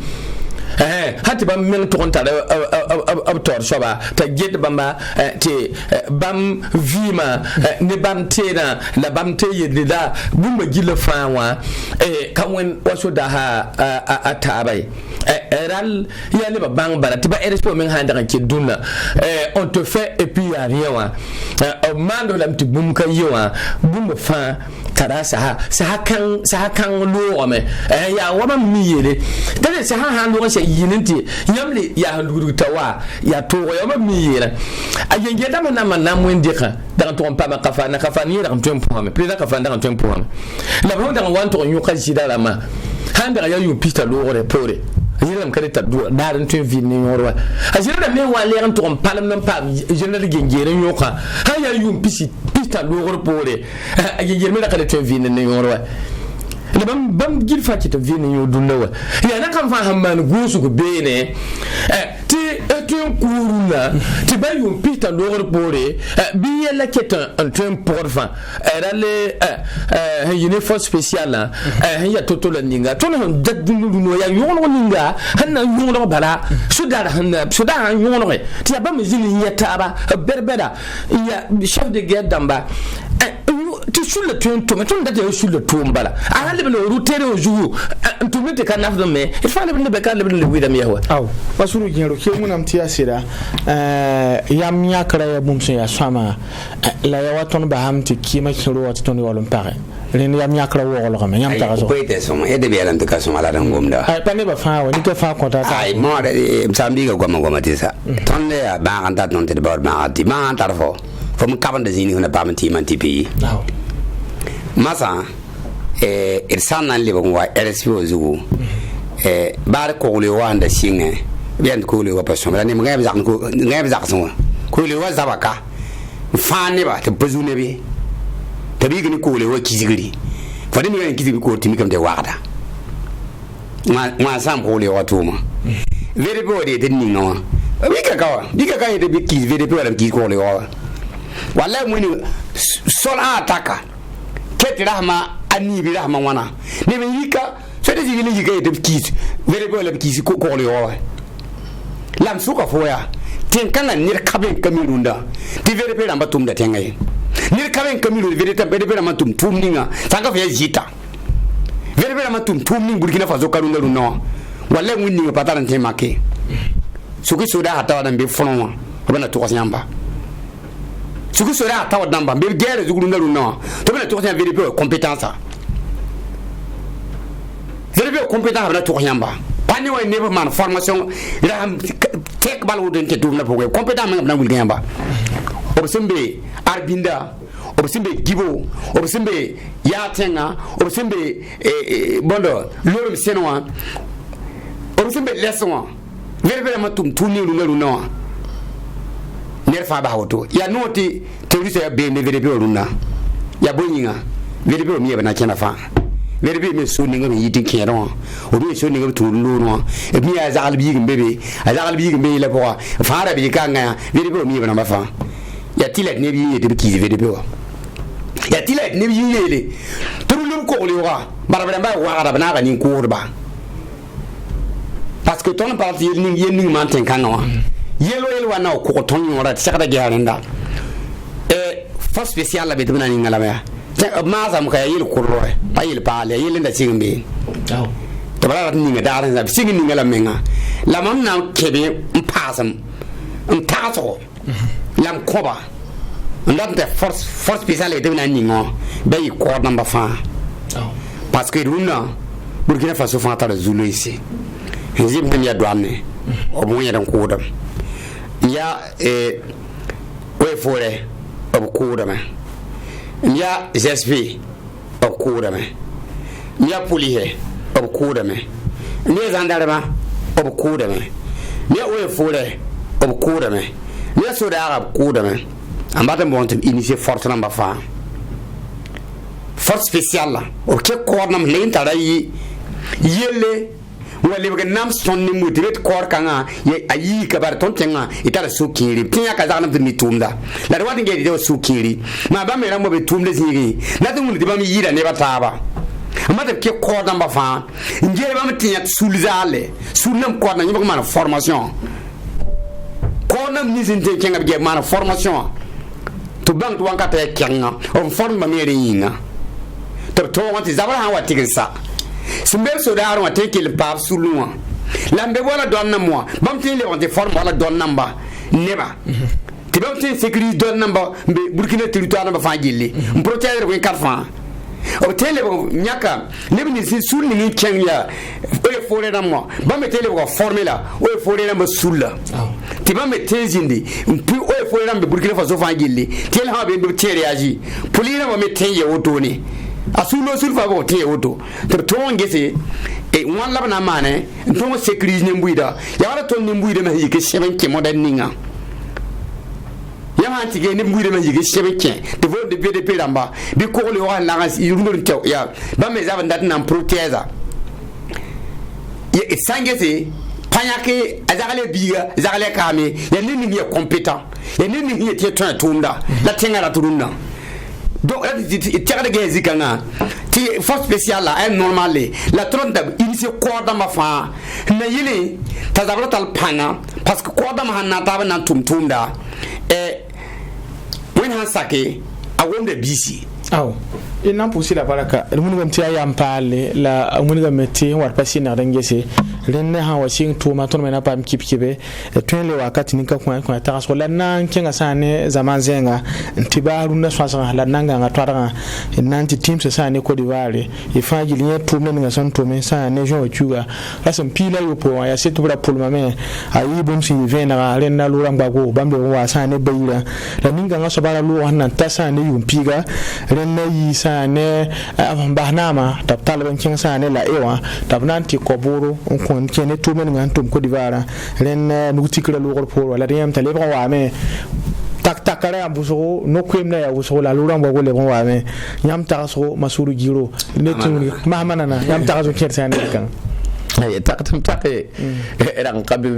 hati bam men to konta ab tor soba ta ged bamba ti bam vima ne bam tena la bam te yedida bumba gila fawa kamwen waso da ha atabai ral ya le bang bara ti ba erespo men handa kan ki dunna on te fait et puis y a rien wa mando lam ti bum kan yiwa bum fa kada sa kan lo me ya wama miyele dale sa ha lo se yininti yamle ya luru tawa ya to wama miyele ayenge da na mwende ka da to pa ma kafana kafani da kan point me plus da kafana da kan point la bonda kan wan to yuka jida la ma handa ya yu pista lo re pore ajiram kare ta do daran to vi ni yorwa ajiram me wa le kan to palam nan pa general gengere yoka ha ya yu pista lo re pore ayenge me da kare to vi ni yorwa le bam gil fati to vi ni yodunna wa ya na kan fa hamman gusu ko bene ti un kuruna ti ba yu pista lo re pore bi yela ketan un train porfa era le yene force spéciale ya toto la ninga to na jaddu no ya yono ninga hanna yono bala sudara hanna sudara yono ti ba mi zini yata ba berbera ya chef de guerre damba tu sur le train to meton da sur le tombala a le le router au jour tu mete kan afdo me il faut le be kan le wida mi yawa aw basuru gero ke munam ti asira yam yakra ya bumse ya sama la ya waton ba hamti kima kiro waton wolum pare len yam yakra wo lo game yam ta gaso ko ite so e de biaran to kaso mala dan gomda ay pane ba fa woni ke fa ko ta ay mo de sambi ga goma tisa tonne ya ba kan ta non te ba ma ati ma tarfo fom kabande zini hona ba man ti man tipi aw masa irsan le bon wa RSPO zugu bar ko le wa anda singe bien ko le wa person la ne ngam zak so ko le wa zabaka fane ba te bezune bi te bi ni ko le wa kizigiri fa de mi kizigiri ko timi kam de wada ma sam ko le wa tuma vere bo de te ni no bi ka de bi kiz vere bo la ki ko le wa wallahi muni sol ataka keti rahma ani bi rahma wana ne be yika fede ji ni yika de kis vere bo la kis ko le wa lam suka foya tin kana nir kaben kamirunda ti vere pe ramba tum da tengay nir kaben kamiru vere ta vere pe ramba tum ninga sanga fe jita vere pe ramba tum ning burkina faso karunda no wallahi mun ni pataran te make suki soda hata wadan be fono bana to nyamba suku sera atawa damba be guerre zugulu ngalu no to bena to vérifier compétence vérifier compétence bena to nyamba pani wa ne man formation ram tek bal wudin te dum na pogo compétent man na wulga yamba obsimbe arbinda obsimbe gibo obsimbe yatenga obsimbe bondo lorum senwa obsimbe leswa verbe ma tum tuni lu no nerfa ba hoto ya noti terisa ya be ne verbe runa ya bonyinga verbe mi na kena fa verbe me so ninga mi yitin kero obi so ninga tu lu no e mi ya zal bi ngbe azal bi ngbe le poa fa ra bi kanga verbe mi na fa ya tilet ne bi yete bi ki verbe wa ya tilet ne bi yele turulum ko le wa barabara ba wa ara bana ga nin ko ba parce que ton parti yen manten kanga yelo wa na ko ton yora sakata garenda fa spécial la betuna ni ngala ya ma za mu ka yel ko ro pa yel pa le yel nda singbe to bala ni nga daran za singi ni ngala menga la mam na kebe mpasam ntaso lam koba ndante force spéciale betuna ni ngo bay ko namba fa parce que runa Burkina Faso fa ta Zulu ici Zim ya douane o mo yadan kodam ya we fore o kodam ya JSP o kodam ya police o kodam ya gendarme o kodam ya we fore o kodam ya soda arab kodam ambata bontum initier force number fa force spéciale o ke kodam lenta yi yele wale ga nam son ni motivate kor kanga ye ayi ka bar ton tenga itala sukiri tinya ka zanam de tumda la wadi ngedi de sukiri ma ba me ramo be tumde zigi na de mun de ba mi yira ne bataba amata ke kor damba fa ngere ba mi tinya sulzale sunam kor na nyima ko mana formation kor nam ni zinte kenga be mana formation to bank to wankata e kenga on forme me re yinga to wanti zabara ha wati sa Simber sodaro a teke le pap sulua lambe wala donna moi bam tin le on te forme wala donna namba neba ti bam tin sécurité donna namba be Burkina territoire namba fa gilli protéger ko karfa o tele bo nyaka lebi ni sul ni kenya o fore na mo bam tele ko former la o fore namba sulla ti bam tezindi puis o fore namba Burkina Faso fa gilli tel ha be tere aji polina mo meteye otoni asulo sulfa bo te oto to ngese e wan labna mane to sécurité ne mbuida ya wala ton ne mbuida ma yike seben ke modan ninga ya ma tige ne mbuida ma yike seben ke to vo de BDP ramba bi ko le wa la gas yurundo tew ya ba me zaba ndat nan proteza e sangese panyake azagale biga azagale kame ya nini ni compétent ya nini ni te tunda la tenga la turunda donc tire de guerre zikanga ti force spéciale là normal la tronde initié corps dans ma fa na yele tazabra tal pana parce que corps dans ma na taba na tumtunda when han sake a wonde bisi aw ina pusi la baraka mun gam tiya yam pale la mun gam meti war pasi na rengese renne ha wasing to ma ton mena pam kipkibe tun le wakati ninka kwa ta so la nan kenga sane zaman zenga ntibaru na swasa la nanga ngatwara nanti team se sane ko diwale e faji liye to men nga son to men sane jo chuga asam pila yo po ya setu bra pulma me ayi bom si vena renna lu ramba go bambe wa sane bayira la ninga nga so bara lu wana tasane yumpiga renna yi sane bahnama tabtal ban kin sane la ewa tabnanti koboro on kene to men ngan tum ko divara ren nutikra lu gor por wala riam tale ba wa me tak takare ambuso no kwemna ya uso la lu ramba go le bon wa me nyam ta so masuru giro ne tun mahamana nyam ta so ker sane kan ay taqtum taqi ran qabi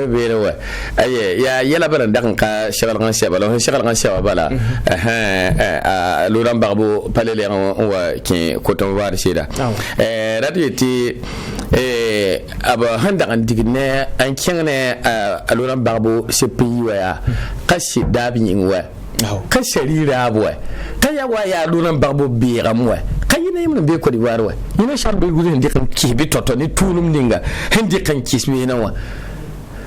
beewa ay ya yala baran dan ka shagal ngan shaba bala lu ram barbo palele wa ki koton war shida radio ti aba handa kan digne an kyangne lu ram barbo sepi wa ya kashi dabin wa kan sharira wa kan ya wa ya lu ram barbo bi ramwa kayina yimna be ko di warwa yina sharbe gudu ndi kan kibi toto ni tulum dinga hindi kan kismi na wa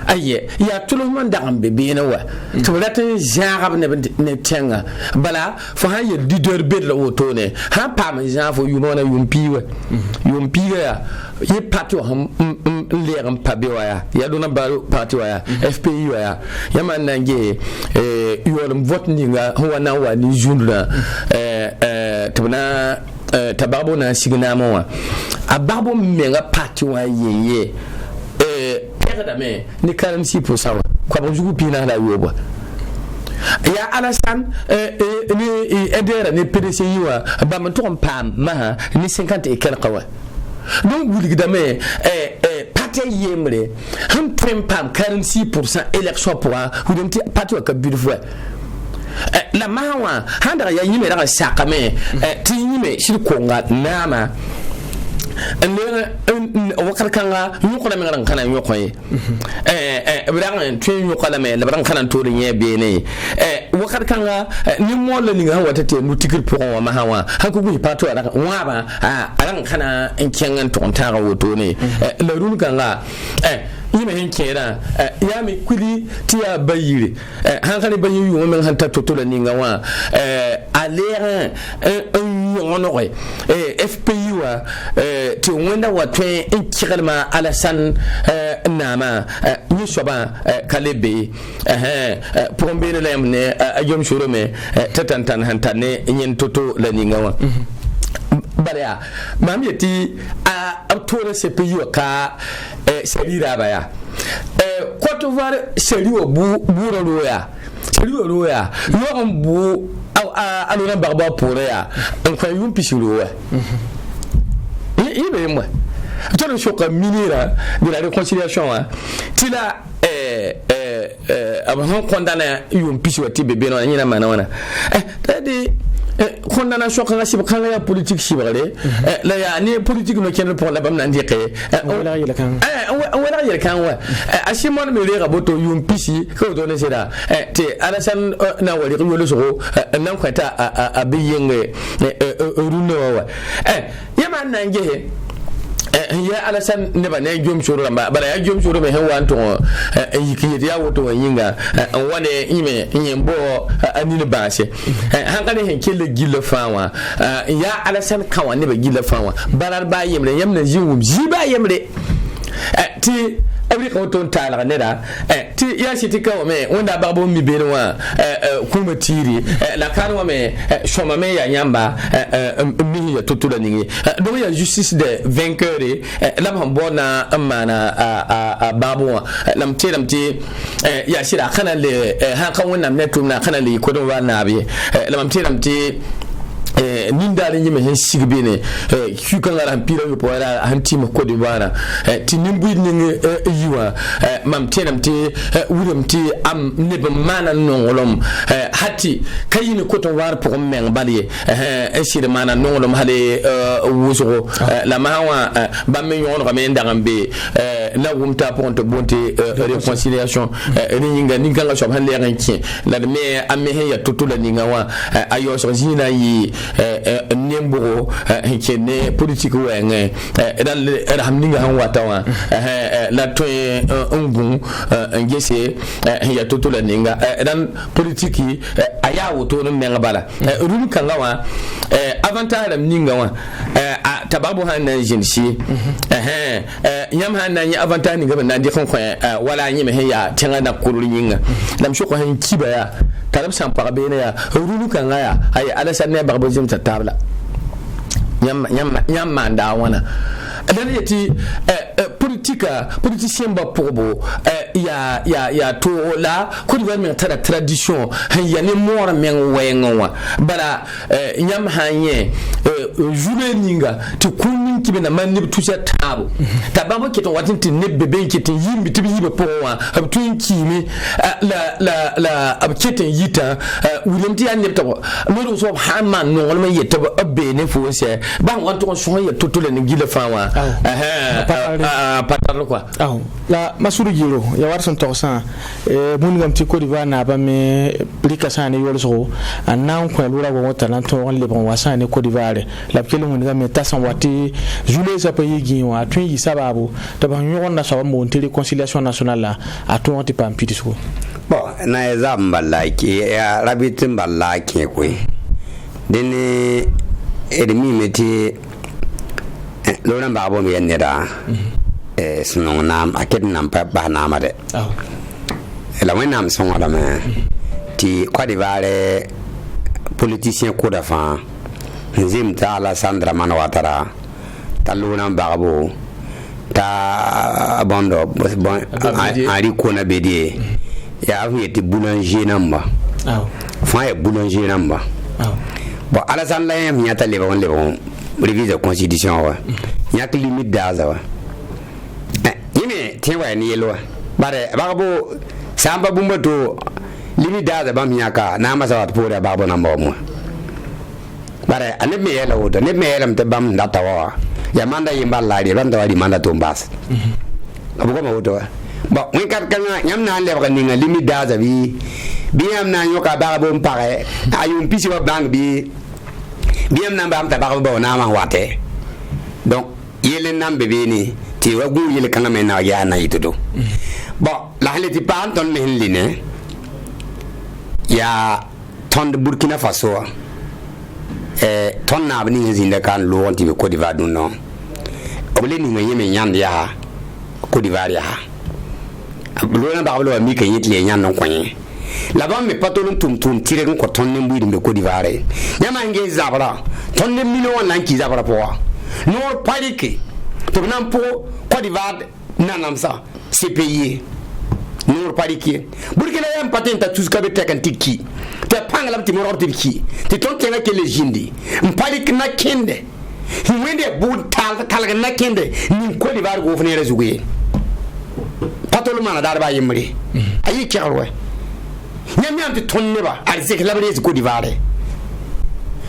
aye ya tulum man da ambe be na wa to latan jarab ne tenga bala fa ha ya leader be la woto ne ha pa man ja fo yumona yumpiwa ya ye parti wa leram pabewa ya dona baro parti wa FPI wa ya man nange yolum vote ninga ho wana wa ni junduna tabna tababo na signa mo ababo menga parti wa ye perdre mais ni 46% kwa bonjugu pina la yoba ya Alassane ni edera ni PDCI wa ba man to pam ma ni 50 et quelques wa donc vous dites mais parti yemre han pam 46% élection pour ou dem parti wa kabir fois la mawa handa ya yime da sakame ti yime shi konga nama wakar kanga nyukona me ran kana nyokoye bidan tun nyukala me labran kana to rin be ne wakar kanga ni molla ni ga wata te nu tikir po wa mahawa hanku gu pato ara wa ba ran kana en kengan to ntara woto ne larun kanga yime hen kera ya mi kuli tiya bayire hankani bayi yu men hanta to la ninga wa alera ngono FPI wa ti wanda watwe inkirma Alassane nama ni soba kalebe prombene lemne ayom shurome tatantan hantane nyen toto la ninga wa barea mam yeti a tore CPI ka serira baya Côte d'Ivoire seriwo buroro ya seriwo roya yo bu alona barba porea en kwa yum pishirowa ibe moi tu le choc minira de la réconciliation tila avant condamné yum pishiwa tibe beno nyina mana wana tadi condamnation kan si kan la politique chibale la ya ni politique no ken pour la bam nan diqe wala yele kan wala yele kan wa asimon me le raboto yum pisi ko do ne sera te Alassane na wali ko lo so nan kwata abiyenge runo wa yama nange ya Alassane ne ba ne jom shuru ba bara ya jom shuru me hewa to yiki ya woto yinga wane ime nyembo anini baase hankane hen kele gilla fawa ya Alassane kawa ne ba gilla fawa barar ba yemre yemna jiwum jiba yemre ti abri ko ton tala neda ti ya siti ka me wanda babo mi benwa kuma tiri la kanwa me shoma me ya nyamba mi ya tutula ningi do ya justice de vainqueur la mbona amana a babo lam ti ya shira kana le ha kan wannan netum na kana le ko do wa na bi lam ti nindali nyime hen sigbene kukanga rampira yo poera hantima Côte d'Ivoire ti nimbu ninge yiwa mam tenam ti wuram ti am neba mana nongolom hati kayini Côte d'Ivoire pour men baliye esire mana nongolom hale wuso la mawa bamme yon ramen ndagambe la wumta pour te bonté réconciliation ninga ninga so han le ranki la me amme he ya tutula ninga wa ayo so zina yi nembo hekene politique wenge dan hamninga han watawa la to ngun ngese ya totola ninga dan politique aya woto no menga bala run kangawa avantage ninga wa tababu han na jinsi nyam han na avantage ninga na di kon wala nyime he ya tenga na kurul ninga lam shoko han kibaya tarab sam parabene ya runu kanga ya ay Alassane ne barbo jim ta tabla nyam manda wana dan yeti politicien ba pourbo ya to la ko di men tara tradition ya ne mora men wenwa bala nyam hanye jule ninga to kunin kibe na man tuja tabo tabamo keto watin tin ne bebe ketin yimbi tibi yibe powa abtun kimi la abketin yita wulim ti anne to no so haman no wala yeta abbe ne fo se ba wan to so ya totole ne gila fawa patar quoi la masuru giro ya warson to sa mun ngam ti Côte d'Ivoire na ba me brika sane yolo so anan ko lura go wota nan to on le bon wasane Côte d'Ivoire la kele mun ngam ta san wati jule sa payi gi wa tun yi sababu to ba nyon na so mo ntiri conciliation nationale la atu on ti pam pitisko bon na ezamba like ya rabitin ballake ko deni edmi meti lona ba bo mi neda sunu nam aket nam pa ba na ma de la wen nam son wala ma ti Côte d'Ivoire politicien ko da fa nzim ta la Sandra Manouattara ta lona ba bo ta bondo bon ari ko na bedie ya fu yeti boulanger namba fa ya boulanger namba bon Alassane la yam nyata le bon réviser constitution wa nyak limite daza wa yime tiwa ni yelo bare bagabo samba bumba to limite daza bam nyaka na ma sa pour bagabo na mo bare ane me yela wodo ne me yela mte bam ndata wa ya manda yimba la di randa wa di manda to mbas abugo ma wodo ba wen kat kan nyam na le ba ninga limite daza bi am na nyoka bagabo mpare ayum pisi wa bang bi biam namba am tabako bo na ma wate donc yele nambe be ni ti wa gu yele kanga me na ya na yitudo bon la haleti pan ton me line ya ton de Burkina Faso ton na bni zinda kan lo wonti be Côte d'Ivoire dun non obele ni me yeme nyand ya Côte d'Ivoire ya lo na ba lo mi kan yitle nyan non kwanye là-bas mais pas tout le tum tirer ko tonne mbui de Côte d'Ivoire nyama nge zabra tonne million lan ki zabra po no pariki to nan po Côte d'Ivoire nanam ça c'est payé no pariki Burkina yam patenta tous ka bete kan tiki te pangala ti moro tiki te ton kenga ke le jindi mpalik na kende wende bu tal na kende ni Côte d'Ivoire go fnere zuguye patolo mana darba yimri ayi kyarwe nyam ti tonne ba arzek labre Côte d'Ivoire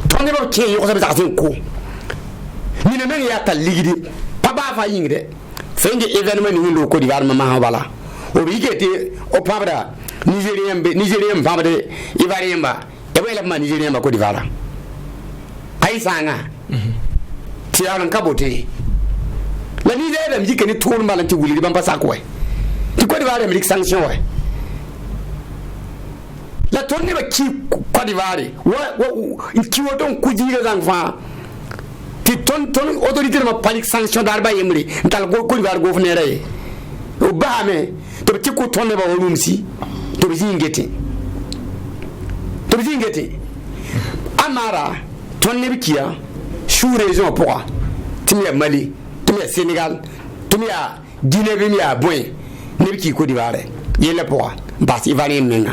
tonne ba ke yo ko sa ko ni ne men ya ta ligidi pa ba fa yingde fenge événement ni ndo Côte d'Ivoire ma bala o bi gete o pabra Nigérien ba de Ivoirien ba e wela ma Nigérien ba Côte d'Ivoire ay sanga ti alan kabote la Nigeria mi ke ni tour mala ti wuli ba passa ko ti Côte d'Ivoire mi sanction wa la tourne ba ki Côte d'Ivoire wa ki wodon kujira zang fa ti ton autorité ma panique sanction darba yemri ntal go Côte d'Ivoire go fnere o ba me to ti ko tonne ba wolum si to bi ngeti amara tonne bi kia sous région pour timia Mali timia Sénégal timia Guinée bi mi a boy ne bi ki Côte d'Ivoire yele pour bas Ivoirien menga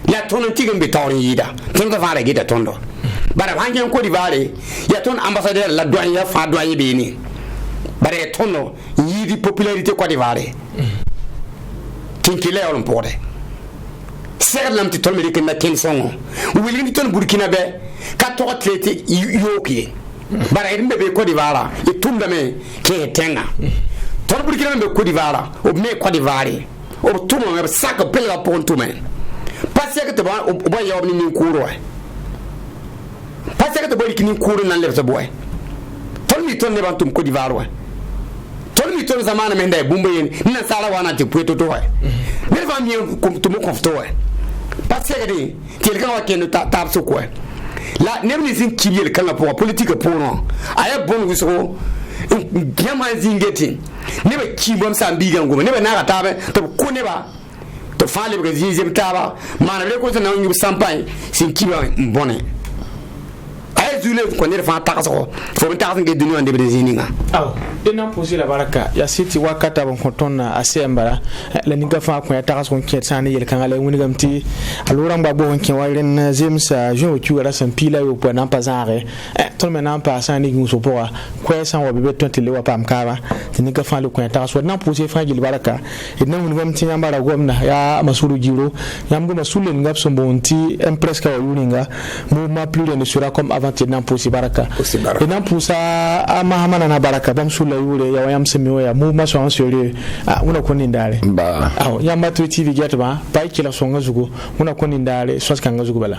ya ton tigin be tawrin yida ton ga fara gida tondo bara hangen Côte d'Ivoire ya ton ambassadeur la douane ya fa douane be ni bare tono yidi popularité Côte d'Ivoire tinkile on porde ser lam ti ton me ken na ken songo wili ni ton Burkina be ka to traité yoki bara irbe be Côte d'Ivoire e tumba me ke tenga ton Burkina be Côte d'Ivoire o me Côte d'Ivoire o tumba me saka pela pontume parce que te ba o ba yob ni kuro parce que te ba ni kuro nan le so boy ton mi ton ne ban tum Côte d'Ivoire ton mi ton zamana me ndai bumba yen na sala wana te pueto to ne va mi to mo konfto parce que de ti le kan wa ken ta so ko la ne mi sin kibiyel kan la pour politique pour non aya bon wiso gama zingeti ne ba kibom sa mbiga ngoma ne ba na ka tabe to ko ne ba to fale be zizim taba mana be ko na ngi sampagne sin kiba mbone ay zule ko ne fa takaso fo be takaso ngi dinu ande be zininga aw ina posi la baraka ya siti wakata bon kontona asembara la ninga fa ko ya takaso ko ketani yel kan ala woni gamti alura ngba bo wonkin waren zemsa jo ki wala san pila yo po na pazare to me na pa san ni nguso po ko san wo be tonte le wa pam kara ninga fa le ko ya takaso na posi fa gil baraka ina woni gamti yambara gomna ya masuru jiro yamgo masulu ngap so bonti presque wuninga mo ma plus ne sera comme avant na posi baraka ina pusa ama na baraka bam la yule ya wayam semiwa ya mu maso an sere una koni ndale ba ya matri tv get ba pa kila songa zugo una koni ndale so kan zugo bala